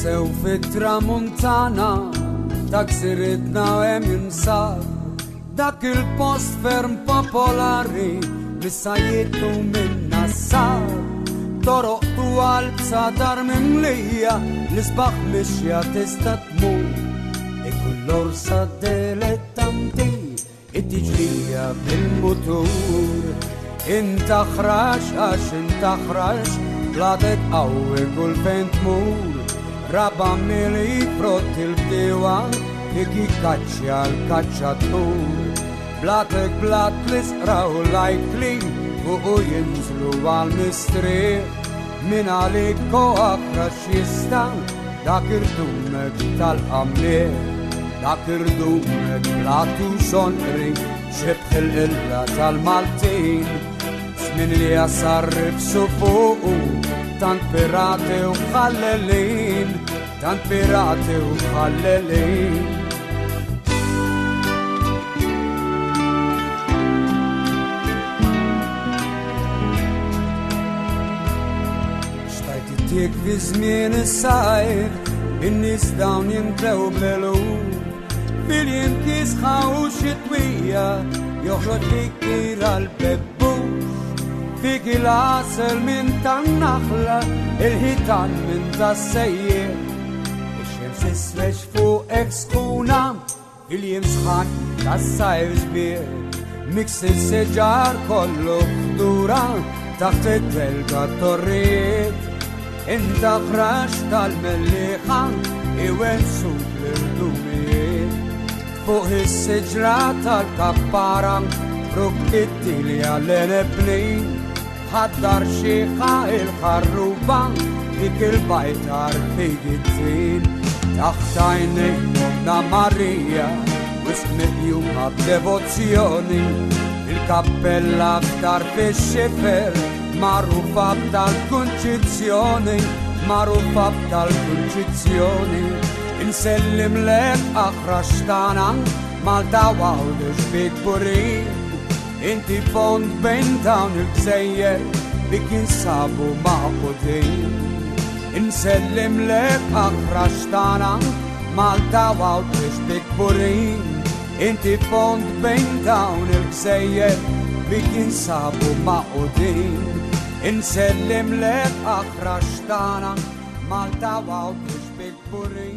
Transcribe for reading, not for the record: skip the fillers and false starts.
sew fit-tramuntana dak siritna hemm jinsab dak il-post ferm popolari li sajjitu minna sar toroqtu għal-bsa dar mimlija li sbaħ mixja tista' tmur kull-orsa dilettanti it-tiġrija bil-mutur intaħrax għax intaħrax bladet qawwi kull fejn tmur raba mili frott il-bdewa dik jikkaċċja l-kaċċatur blatek blat l-isqraw lajkli fuq jinżlu għal-mistriq min għalik koħakrax jista' dak irdumek tal-qammier dak irdumek blatu sonri xibħ il-illa tal-Maltin żmien li jasarrif sufuqu tant pirati u ħallelin tant pirati u ħallelin xtajt fi żmien is-sajf in-nies dawn jimtlew bl-eluf fil-jiem kisħaw xitwija joħroġ fikira l-bebbux fik il-għasel minn tan-naħla il-ħitan minn tas-sejjer ix-xems isrex fuq ekskuna fil-jiem sħan tas-sajf sbieħ miks il-seġar kollu ħdura taħt it-telga torriet intaħrax tal-melliħa iwensu l-irdumiet fuq is-siġra tal-kappara rukkitti li għall-enebni ħaddar xieħa il-ħarruba dik il-bajtar figizzin taħtajni Monna Marija wisq miqjuma b'devozzjoni il-kappella ftar fix-xifer magħrufa b'tal-kunċizzjoni magħrufa b'tal-kunċizzjoni insellim lek aħraxtana Malta għawdex bik burin inti fond bejn dawn il-gżejjer li jinsabu maqbudin insellim lek aħraxtana Malta għawdex bik burin inti fond bejn dawn il-gżejjer li jinsabu maqbudin insellim lek aħraxtana Malta għawdex bik burin